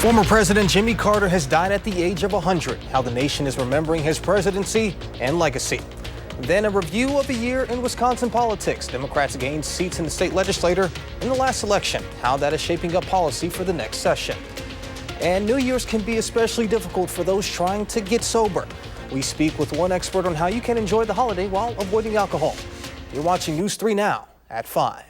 Former President Jimmy Carter has died at the age of 100. How the nation is remembering his presidency and legacy. Then a review of a year in Wisconsin politics. Democrats gained seats in the state legislature in the last election. How that is shaping up policy for the next session. And New Year's can be especially difficult for those trying to get sober. We speak with one expert on how you can enjoy the holiday while avoiding alcohol. You're watching News 3 now at 5.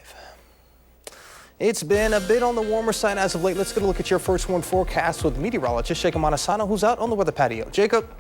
It's been a bit on the warmer side as of late. Let's get a look at your first one forecast with meteorologist Jacob Montesano, who's out on the weather patio. Jacob.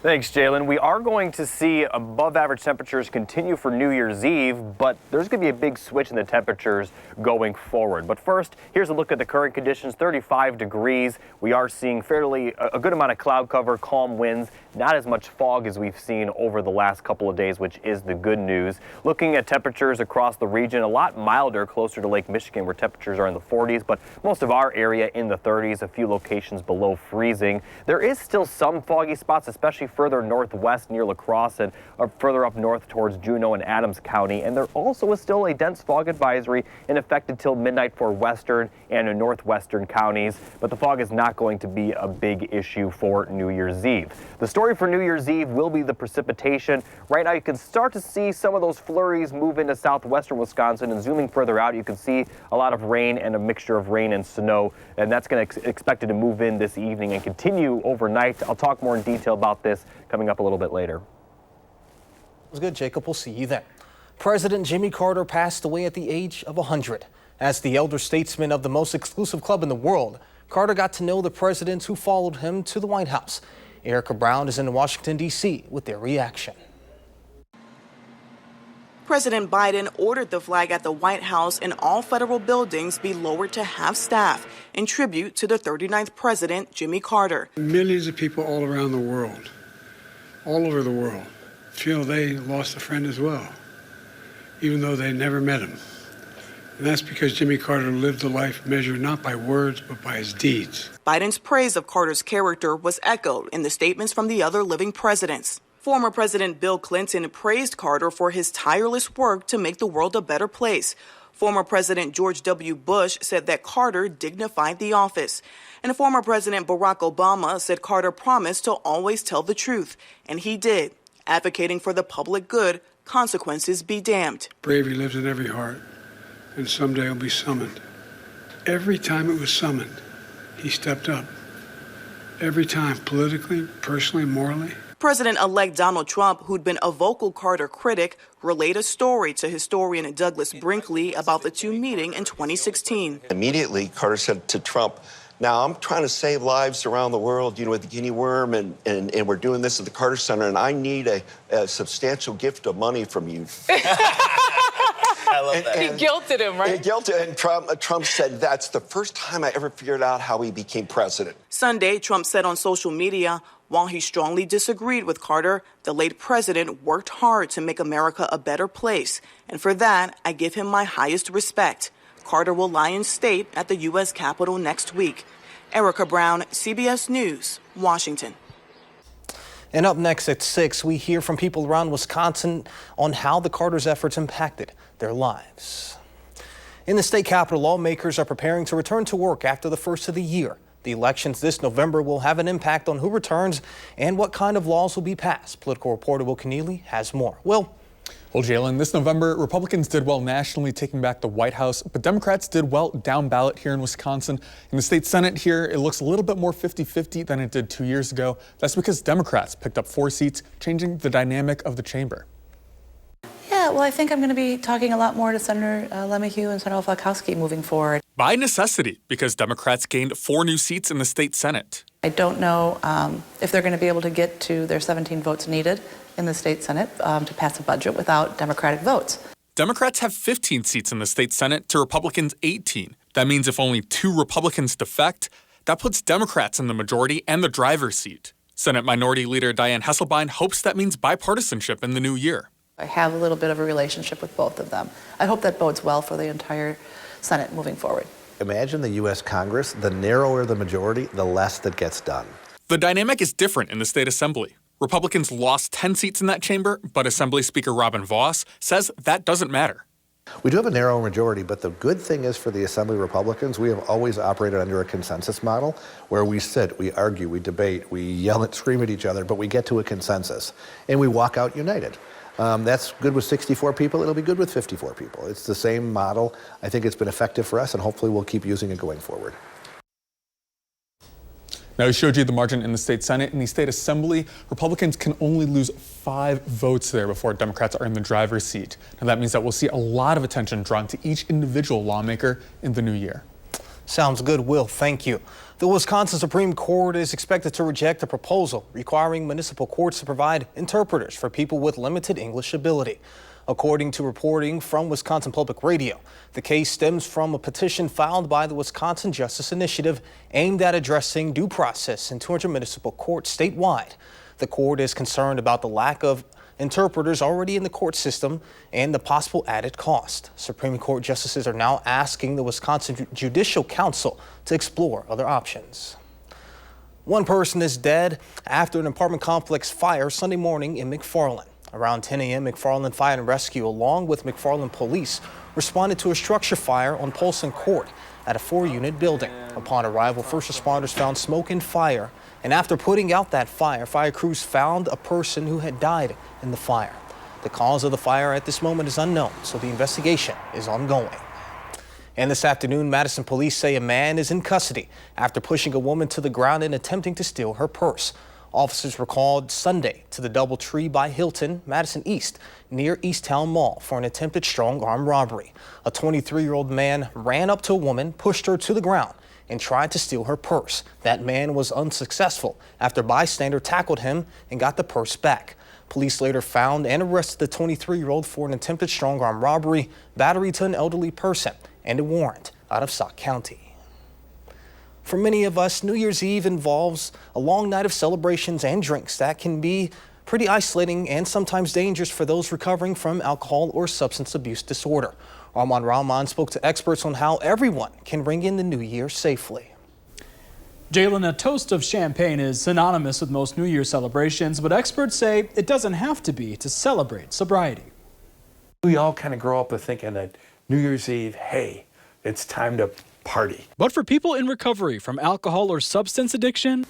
Thanks, Jalen. We are going to see above average temperatures continue for New Year's Eve, but there's going to be a big switch in the temperatures going forward. But first, here's a look at the current conditions, 35 degrees. We are seeing a good amount of cloud cover, calm winds, not as much fog as we've seen over the last couple of days, which is the good news. Looking at temperatures across the region, a lot milder closer to Lake Michigan where temperatures are in the 40s, but most of our area in the 30s, a few locations below freezing. There is still some foggy spots, especially further northwest near La Crosse and further up north towards Juneau and Adams County. And there also is still a dense fog advisory in effect until midnight for western and northwestern counties. But the fog is not going to be a big issue for New Year's Eve. The story for New Year's Eve will be the precipitation. Right now you can start to see some of those flurries move into southwestern Wisconsin, and zooming further out you can see a lot of rain and a mixture of rain and snow, and that's going to expected to move in this evening and continue overnight. I'll talk more in detail about this coming up a little bit later. It was good, Jacob. We'll see you then. President Jimmy Carter passed away at the age of 100. As the elder statesman of the most exclusive club in the world, Carter got to know the presidents who followed him to the White House. Erica Brown is in Washington, D.C. with their reaction. President Biden ordered the flag at the White House and all federal buildings be lowered to half staff in tribute to the 39th president, Jimmy Carter. Millions of people all around the world, all over the world, feel they lost a friend as well, even though they never met him. And that's because Jimmy Carter lived a life measured not by words, but by his deeds. Biden's praise of Carter's character was echoed in the statements from the other living presidents. Former President Bill Clinton praised Carter for his tireless work to make the world a better place. Former President George W. Bush said that Carter dignified the office. And former President Barack Obama said Carter promised to always tell the truth. And he did, advocating for the public good, consequences be damned. Bravery lives in every heart, and someday it'll be summoned. Every time it was summoned, he stepped up. Every time, politically, personally, morally. President-elect Donald Trump, who'd been a vocal Carter critic, relayed a story to historian Douglas Brinkley about the two meeting in 2016. Immediately, Carter said to Trump, now I'm trying to save lives around the world, with the guinea worm, and we're doing this at the Carter Center, and I need a substantial gift of money from you. I love that. He guilted him, right? He guilted, and Trump said, that's the first time I ever figured out how he became president. Sunday, Trump said on social media, while he strongly disagreed with Carter, the late president worked hard to make America a better place. And for that, I give him my highest respect. Carter will lie in state at the U.S. Capitol next week. Erica Brown, CBS News, Washington. And up next at 6, we hear from people around Wisconsin on how the Carter's efforts impacted their lives. In the state capitol, lawmakers are preparing to return to work after the first of the year. The elections this November will have an impact on who returns and what kind of laws will be passed. Political reporter Will Keneally has more. Will. Well, Jalen, this November, Republicans did well nationally taking back the White House, but Democrats did well down ballot here in Wisconsin. In the state Senate here, it looks a little bit more 50-50 than it did 2 years ago. That's because Democrats picked up 4 seats, changing the dynamic of the chamber. Yeah, well, I think I'm going to be talking a lot more to Senator Lemieux and Senator Falkowski moving forward. By necessity, because Democrats gained 4 new seats in the state Senate. I don't know if they're going to be able to get to their 17 votes needed in the state Senate to pass a budget without Democratic votes. Democrats have 15 seats in the state Senate to Republicans' 18. That means if only 2 Republicans defect, that puts Democrats in the majority and the driver's seat. Senate Minority Leader Dianne Hesselbein hopes that means bipartisanship in the new year. I have a little bit of a relationship with both of them. I hope that bodes well for the entire Senate moving forward. Imagine the U.S. Congress, the narrower the majority, the less that gets done. The dynamic is different in the state assembly. Republicans lost 10 seats in that chamber, but Assembly Speaker Robin Vos says that doesn't matter. We do have a narrow majority, but the good thing is for the Assembly Republicans, we have always operated under a consensus model where we sit, we argue, we debate, we yell and scream at each other, but we get to a consensus and we walk out united. That's good with 64 people. It'll be good with 54 people. It's the same model. I think it's been effective for us, and hopefully we'll keep using it going forward. Now, I showed you the margin in the state Senate. In the state Assembly, Republicans can only lose 5 votes there before Democrats are in the driver's seat. Now, that means that we'll see a lot of attention drawn to each individual lawmaker in the new year. Sounds good, Will. Thank you. The Wisconsin Supreme Court is expected to reject a proposal requiring municipal courts to provide interpreters for people with limited English ability. According to reporting from Wisconsin Public Radio, the case stems from a petition filed by the Wisconsin Justice Initiative aimed at addressing due process in 200 municipal courts statewide. The court is concerned about the lack of interpreters already in the court system and the possible added cost. Supreme Court justices are now asking the Wisconsin Judicial Council to explore other options. One person is dead after an apartment complex fire Sunday morning in McFarland. Around 10 a.m., McFarland Fire and Rescue, along with McFarland Police, responded to a structure fire on Polson Court at a 4-unit building. Upon arrival, first responders found smoke and fire, and after putting out that fire, fire crews found a person who had died in the fire. The cause of the fire at this moment is unknown, so the investigation is ongoing. And this afternoon, Madison police say a man is in custody after pushing a woman to the ground and attempting to steal her purse. Officers were called Sunday to the DoubleTree by Hilton, Madison East, near Easttown Mall for an attempted strong-arm robbery. A 23-year-old man ran up to a woman, pushed her to the ground, and tried to steal her purse. That man was unsuccessful after a bystander tackled him and got the purse back. Police later found and arrested the 23-year-old for an attempted strong-arm robbery, battery to an elderly person, and a warrant out of Sauk County. For many of us, New Year's Eve involves a long night of celebrations and drinks that can be pretty isolating and sometimes dangerous for those recovering from alcohol or substance abuse disorder. Armand Rahman spoke to experts on how everyone can bring in the new year safely. Jalen, a toast of champagne is synonymous with most New Year's celebrations, but experts say it doesn't have to be to celebrate sobriety. We all kind of grow up with thinking that New Year's Eve, hey, it's time to party. But for people in recovery from alcohol or substance addiction,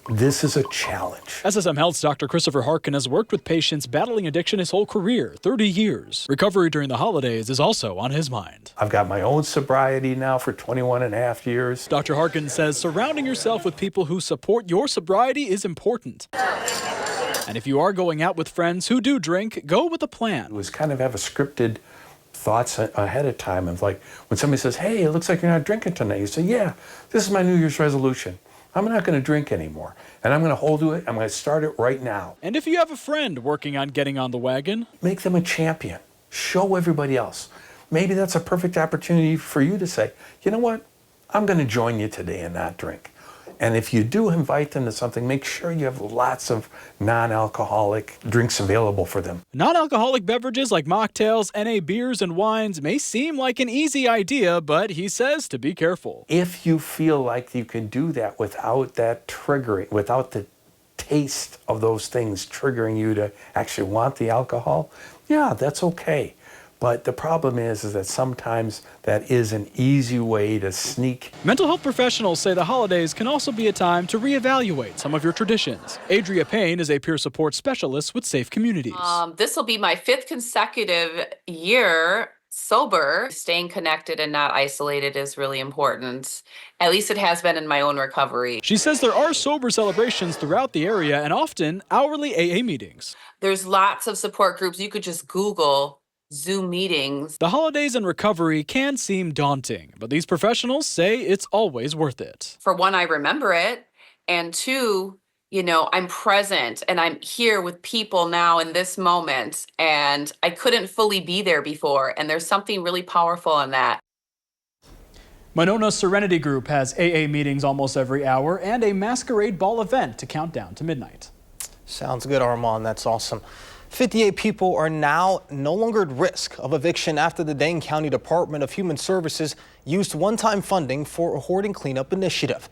this is a challenge. SSM Health's Dr. Christopher Harkin has worked with patients battling addiction his whole career, 30 years. Recovery during the holidays is also on his mind. I've got my own sobriety now for 21 and a half years. Dr. Harkin says surrounding yourself with people who support your sobriety is important. And if you are going out with friends who do drink, go with a plan. It was kind of have a scripted thoughts ahead of time of like when somebody says, hey, it looks like you're not drinking tonight. You say, yeah, this is my New Year's resolution. I'm not going to drink anymore, and I'm going to hold to it. I'm going to start it right now. And if you have a friend working on getting on the wagon, make them a champion. Show everybody else. Maybe that's a perfect opportunity for you to say, you know what? I'm going to join you today and not drink. And if you do invite them to something, make sure you have lots of non-alcoholic drinks available for them. Non-alcoholic beverages like mocktails, NA beers, and wines may seem like an easy idea, but he says to be careful. If you feel like you can do that without that triggering, without the taste of those things triggering you to actually want the alcohol, yeah, that's okay. But the problem is that sometimes that is an easy way to sneak. Mental health professionals say the holidays can also be a time to reevaluate some of your traditions. Adria Payne is a peer support specialist with Safe Communities. This will be my 5th consecutive year sober. Staying connected and not isolated is really important. At least it has been in my own recovery. She says there are sober celebrations throughout the area and often hourly AA meetings. There's lots of support groups. You could just Google Zoom meetings. The holidays and recovery can seem daunting, but these professionals say it's always worth it. For one, I remember it. And 2, I'm present and I'm here with people now in this moment. And I couldn't fully be there before. And there's something really powerful in that. Monona Serenity Group has AA meetings almost every hour and a masquerade ball event to count down to midnight. Sounds good, Armand. That's awesome. 58 people are now no longer at risk of eviction after the Dane County Department of Human Services used one-time funding for a hoarding cleanup initiative.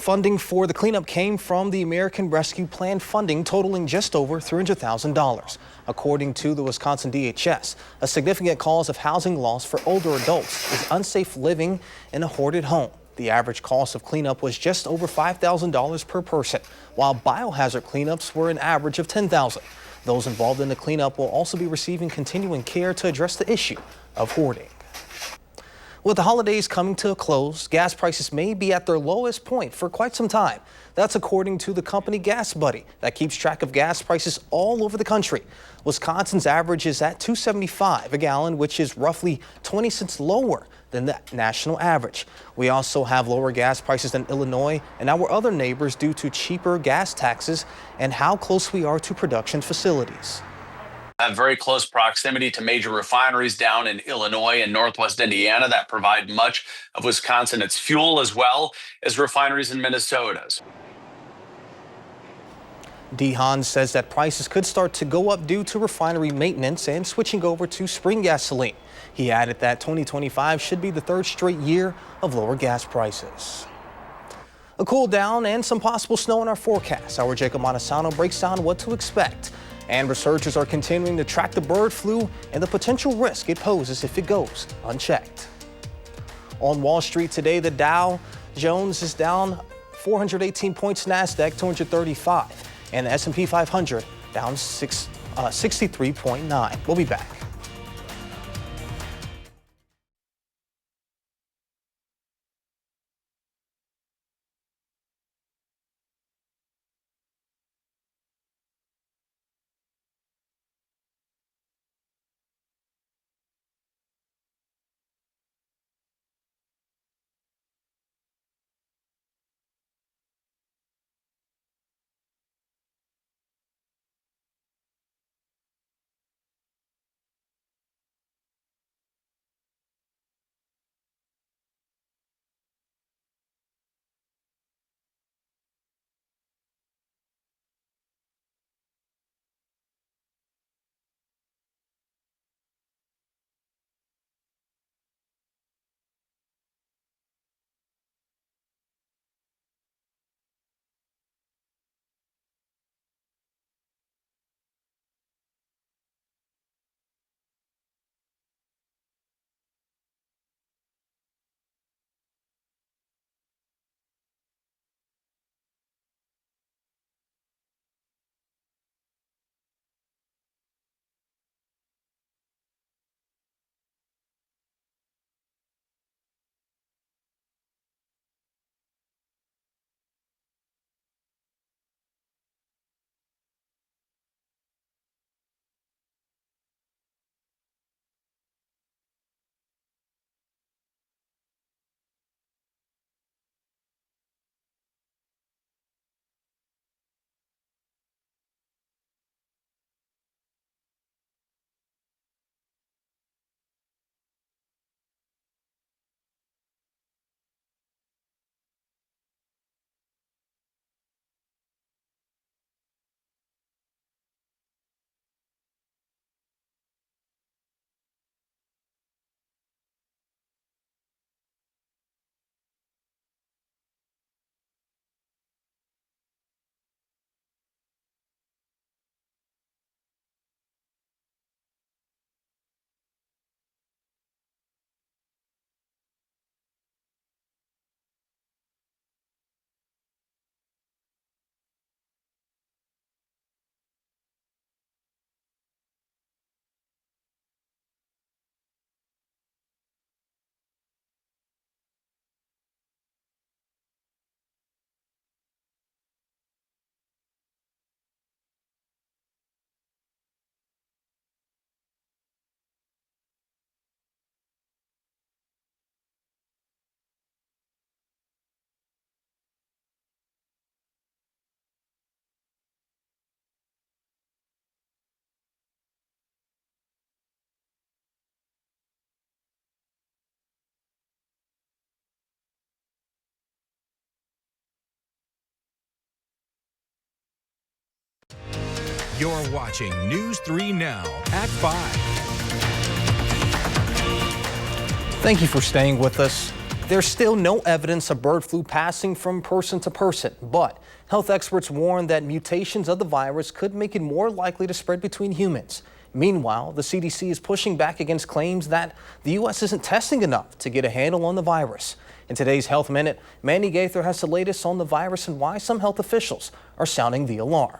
Funding for the cleanup came from the American Rescue Plan funding totaling just over $300,000. According to the Wisconsin DHS, a significant cause of housing loss for older adults is unsafe living in a hoarded home. The average cost of cleanup was just over $5,000 per person, while biohazard cleanups were an average of $10,000. Those involved in the cleanup will also be receiving continuing care to address the issue of hoarding. With the holidays coming to a close, gas prices may be at their lowest point for quite some time. That's according to the company Gas Buddy that keeps track of gas prices all over the country. Wisconsin's average is at $2.75 a gallon, which is roughly 20 cents lower than the national average. We also have lower gas prices than Illinois and our other neighbors due to cheaper gas taxes and how close we are to production facilities. Have very close proximity to major refineries down in Illinois and Northwest Indiana that provide much of Wisconsin its fuel, as well as refineries in Minnesota. DeHaan says that prices could start to go up due to refinery maintenance and switching over to spring gasoline. He added that 2025 should be the third straight year of lower gas prices. A cool down and some possible snow in our forecast. Our Jacob Montesano breaks down what to expect. And researchers are continuing to track the bird flu and the potential risk it poses if it goes unchecked. On Wall Street today, the Dow Jones is down 418 points, NASDAQ 235, and the S&P 500 down 63.9. We'll be back. You're watching News 3 Now at 5. Thank you for staying with us. There's still no evidence of bird flu passing from person to person, but health experts warn that mutations of the virus could make it more likely to spread between humans. Meanwhile, the CDC is pushing back against claims that the U.S. isn't testing enough to get a handle on the virus. In today's Health Minute, Mandy Gaither has the latest on the virus and why some health officials are sounding the alarm.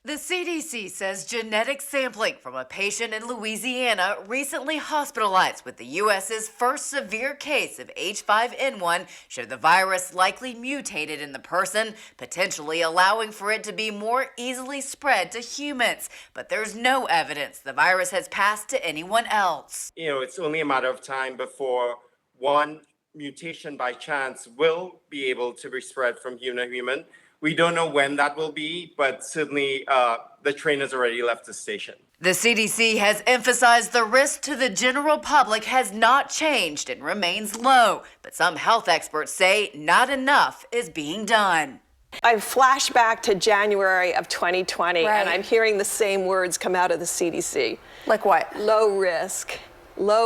The CDC says genetic sampling from a patient in Louisiana recently hospitalized with the U.S.'s first severe case of H5N1 showed the virus likely mutated in the person, potentially allowing for it to be more easily spread to humans. But there's no evidence the virus has passed to anyone else. It's only a matter of time before one mutation by chance will be able to be spread from human to human. We don't know when that will be, but certainly the train has already left the station. The CDC has emphasized the risk to the general public has not changed and remains low, but some health experts say not enough is being done. I flash back to January of 2020, and I'm hearing the same words come out of the CDC. Like what? Low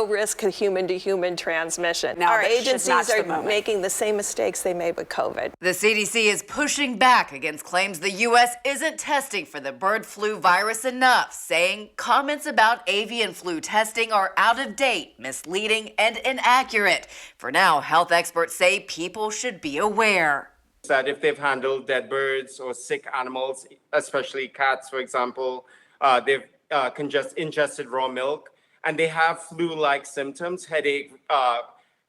risk of human-to-human transmission. Now, our that should agencies match the are moment. making the same mistakes they made with COVID. The CDC is pushing back against claims the U.S. isn't testing for the bird flu virus enough, saying comments about avian flu testing are out of date, misleading, and inaccurate. For now, health experts say people should be aware. That if they've handled dead birds or sick animals, especially cats, for example, they've ingested raw milk, and they have flu-like symptoms, headache,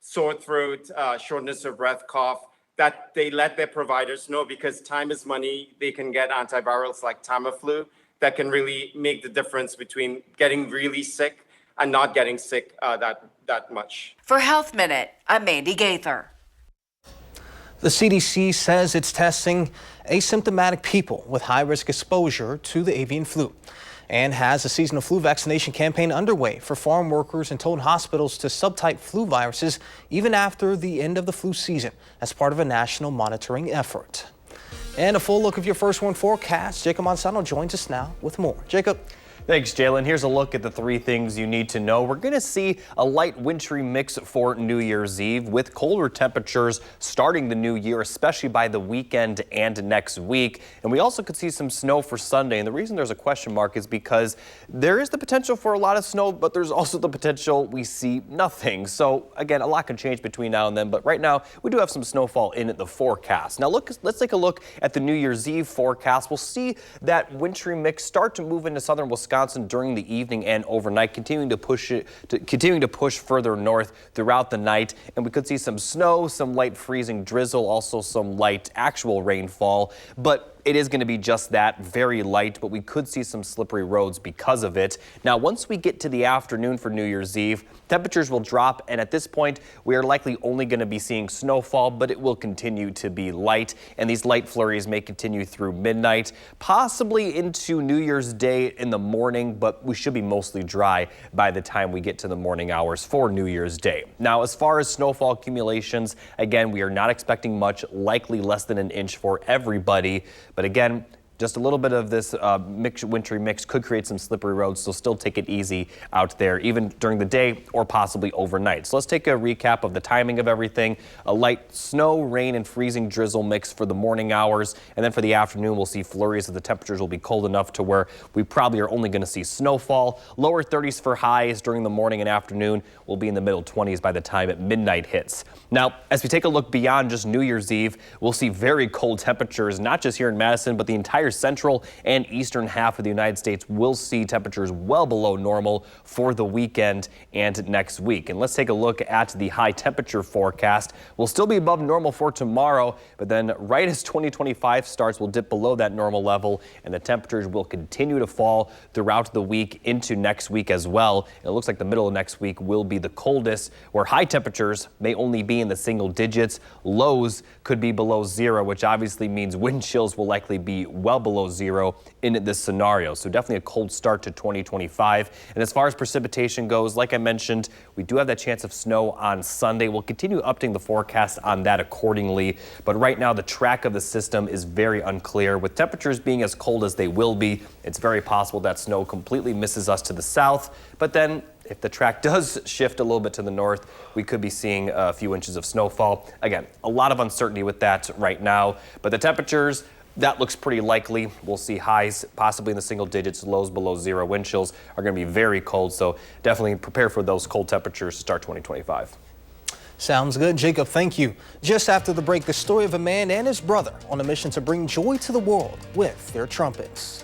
sore throat, shortness of breath, cough, that they let their providers know, because time is money. They can get antivirals like Tamiflu that can really make the difference between getting really sick and not getting sick that much. For Health Minute, I'm Mandy Gaither. The CDC says it's testing asymptomatic people with high-risk exposure to the avian flu, and has a seasonal flu vaccination campaign underway for farm workers and told hospitals to subtype flu viruses even after the end of the flu season as part of a national monitoring effort. And a full look of your first one forecast. Jacob Monsanto joins us now with more. Jacob. Thanks, Jalen. Here's a look at the 3 things you need to know. We're going to see a light wintry mix for New Year's Eve with colder temperatures starting the new year, especially by the weekend and next week. And we also could see some snow for Sunday. And the reason there's a question mark is because there is the potential for a lot of snow, but there's also the potential we see nothing. So again, a lot can change between now and then. But right now, we do have some snowfall in the forecast. Now let's take a look at the New Year's Eve forecast. We'll see that wintry mix start to move into southern Wisconsin during the evening and overnight, continuing to push further north throughout the night. And we could see some snow, some light freezing drizzle, also some light actual rainfall. But it is going to be just that, very light, but we could see some slippery roads because of it. Now, once we get to the afternoon for New Year's Eve, temperatures will drop, and at this point, we are likely only going to be seeing snowfall, but it will continue to be light, and these light flurries may continue through midnight, possibly into New Year's Day in the morning, but we should be mostly dry by the time we get to the morning hours for New Year's Day. Now, as far as snowfall accumulations, again, we are not expecting much, likely less than an inch for everybody. But again, just a little bit of this wintry mix could create some slippery roads, so still take it easy out there, even during the day or possibly overnight. So let's take a recap of the timing of everything. A light snow, rain, and freezing drizzle mix for the morning hours. And then for the afternoon, we'll see flurries as the temperatures will be cold enough to where we probably are only going to see snowfall. Lower 30s for highs during the morning and afternoon. We'll be in the middle 20s by the time at midnight hits. Now, as we take a look beyond just New Year's Eve, we'll see very cold temperatures, not just here in Madison, but the entire central and eastern half of the United States will see temperatures well below normal for the weekend and next week. And let's take a look at the high temperature forecast. We'll still be above normal for tomorrow, but then right as 2025 starts, we'll dip below that normal level, and the temperatures will continue to fall throughout the week into next week as well. It looks like the middle of next week will be the coldest, where high temperatures may only be in the single digits. Lows could be below 0, which obviously means wind chills will likely be well below zero in this scenario. So definitely a cold start to 2025. And as far as precipitation goes, like I mentioned, we do have that chance of snow on Sunday. We'll continue updating the forecast on that accordingly. But right now, the track of the system is very unclear. With temperatures being as cold as they will be, it's very possible that snow completely misses us to the south. But then if the track does shift a little bit to the north, we could be seeing a few inches of snowfall. Again, a lot of uncertainty with that right now, but the temperatures, that looks pretty likely. We'll see highs possibly in the single digits, lows below zero. Wind chills are going to be very cold, so definitely prepare for those cold temperatures to start 2025. Sounds good, Jacob. Thank you. Just after the break, the story of a man and his brother on a mission to bring joy to the world with their trumpets.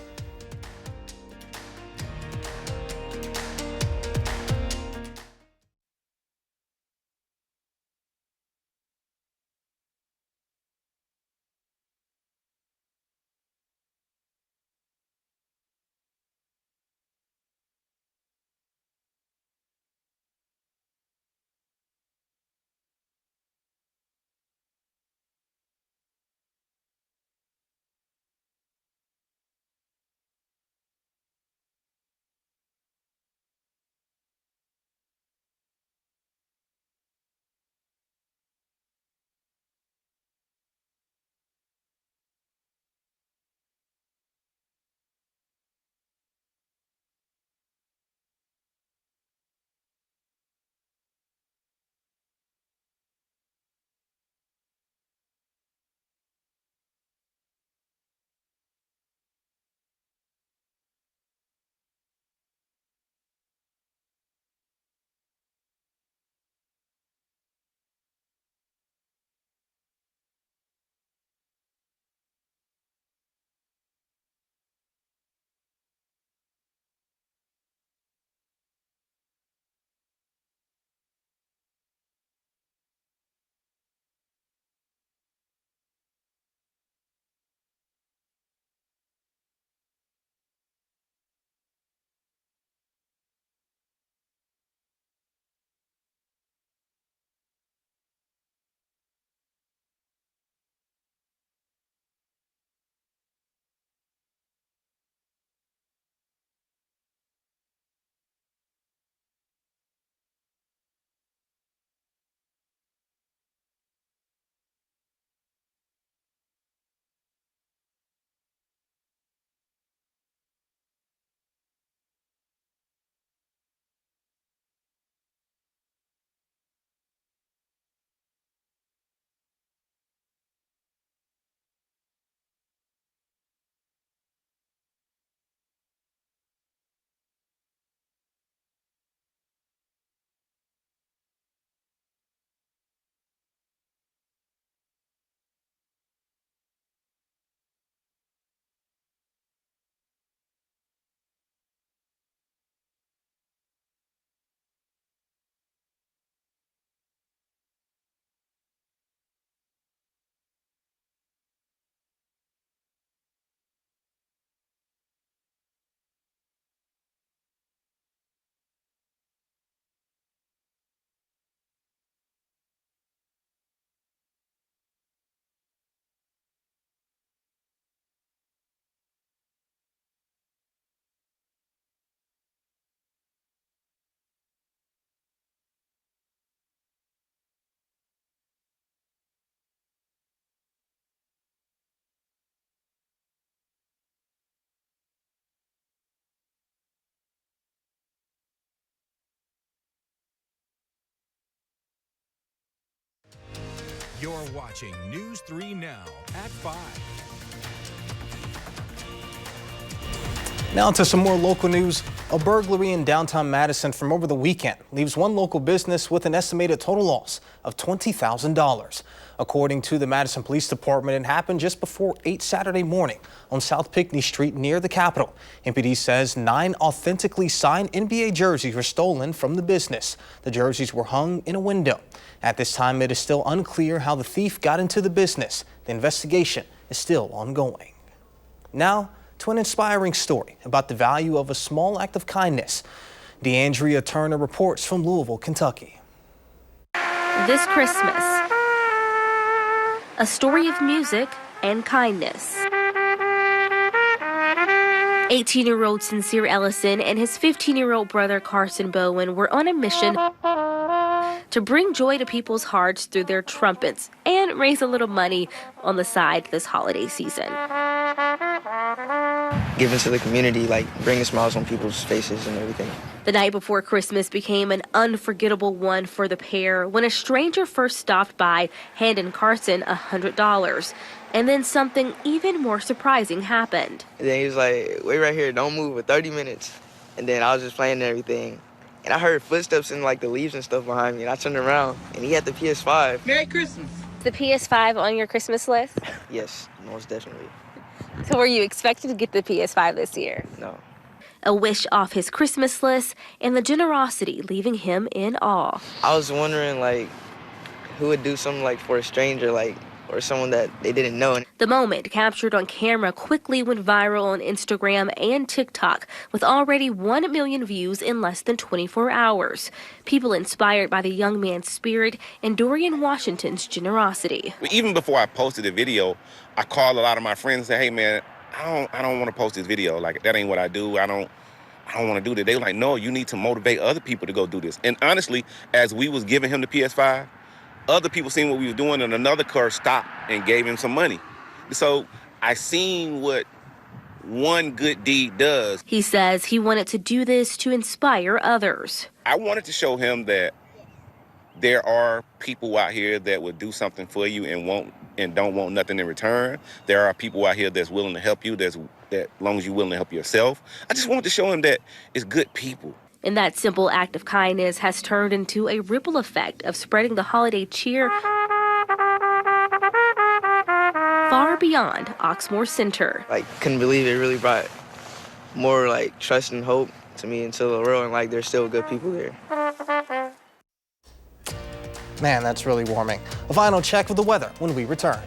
You're watching News 3 Now at 5. Now to some more local news. A burglary in downtown Madison from over the weekend leaves one local business with an estimated total loss of $20,000. According to the Madison Police Department, it happened just before 8 Saturday morning on South Pinckney Street near the Capitol. MPD says 9 authentically signed NBA jerseys were stolen from the business. The jerseys were hung in a window. At this time, it is still unclear how the thief got into the business. The investigation is still ongoing. Now to an inspiring story about the value of a small act of kindness. DeAndrea Turner reports from Louisville, Kentucky. This Christmas, a story of music and kindness. 18-year-old Sincere Ellison and his 15-year-old brother Carson Bowen were on a mission to bring joy to people's hearts through their trumpets and raise a little money on the side this holiday season. Giving to the community, like bringing smiles on people's faces and everything. The night before Christmas became an unforgettable one for the pair when a stranger first stopped by, handing Carson $100. And then something even more surprising happened. And then he was like, wait right here, don't move for 30 minutes. And then I was just playing and everything. And I heard footsteps in like the leaves and stuff behind me. And I turned around and he had the PS5. Merry Christmas. The PS5 on your Christmas list? Yes, most definitely. So were you expecting to get the PS5 this year? No. A wish off his Christmas list and the generosity leaving him in awe. I was wondering like who would do something like for a stranger, like, or someone that they didn't know. The moment, captured on camera, quickly went viral on Instagram and TikTok, with already 1 million views in less than 24 hours. People inspired by the young man's spirit and Dorian Washington's generosity. Even before I posted the video, I called a lot of my friends and said, hey man, I don't want to post this video. Like, that ain't what I do. I don't want to do that. They were like, no, you need to motivate other people to go do this. And honestly, as we was giving him the PS5, other people seen what we were doing, and another car stopped and gave him some money. So I seen what one good deed does. He says he wanted to do this to inspire others. I wanted to show him that there are people out here that would do something for you and don't want nothing in return. There are people out here that's willing to help you, that as long as you're willing to help yourself. I just wanted to show him that it's good people. And that simple act of kindness has turned into a ripple effect of spreading the holiday cheer far beyond Oxmoor Center. Like, couldn't believe it. Really brought more like trust and hope to me into the world, and like there's still good people here. Man, that's really warming. A final check of the weather when we return.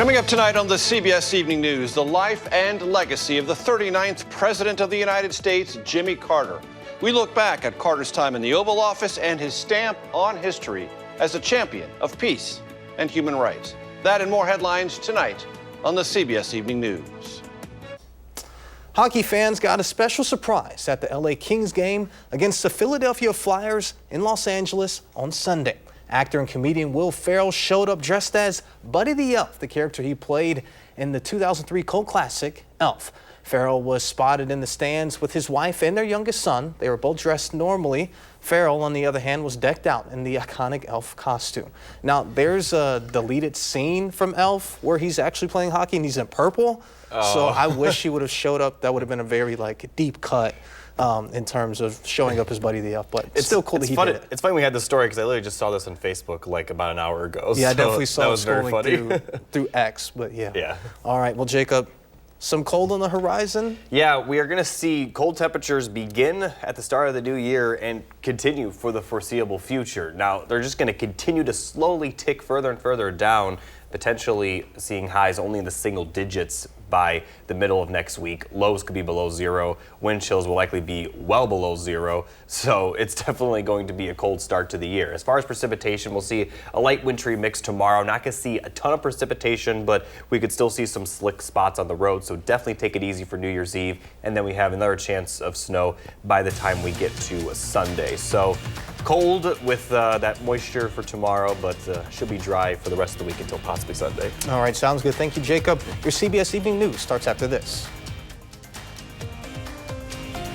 Coming up tonight on the CBS Evening News, the life and legacy of the 39th President of the United States, Jimmy Carter. We look back at Carter's time in the Oval Office and his stamp on history as a champion of peace and human rights. That and more headlines tonight on the CBS Evening News. Hockey fans got a special surprise at the LA Kings game against the Philadelphia Flyers in Los Angeles on Sunday. Actor and comedian Will Ferrell showed up dressed as Buddy the Elf, the character he played in the 2003 cult classic Elf. Ferrell was spotted in the stands with his wife and their youngest son. They were both dressed normally. Ferrell, on the other hand, was decked out in the iconic Elf costume. Now, there's a deleted scene from Elf where he's actually playing hockey and he's in purple. Oh. So I wish he would have showed up. That would have been a very deep cut. In terms of showing up as Buddy the Elf, but it's still cool that he did it. It's funny we had this story because I literally just saw this on Facebook about an hour ago. Yeah, I so definitely saw that it was very funny. through X, but yeah. Yeah. All right, well, Jacob, some cold on the horizon? Yeah, we are going to see cold temperatures begin at the start of the new year and continue for the foreseeable future. Now, they're just going to continue to slowly tick further and further down, potentially seeing highs only in the single digits by the middle of next week. Lows could be below zero. Wind chills will likely be well below zero. So it's definitely going to be a cold start to the year. As far as precipitation, we'll see a light wintry mix tomorrow. Not going to see a ton of precipitation, but we could still see some slick spots on the road. So definitely take it easy for New Year's Eve. And then we have another chance of snow by the time we get to Sunday. So cold with that moisture for tomorrow, but should be dry for the rest of the week until possibly Sunday. All right, sounds good. Thank you, Jacob. Your CBS Evening News starts after this.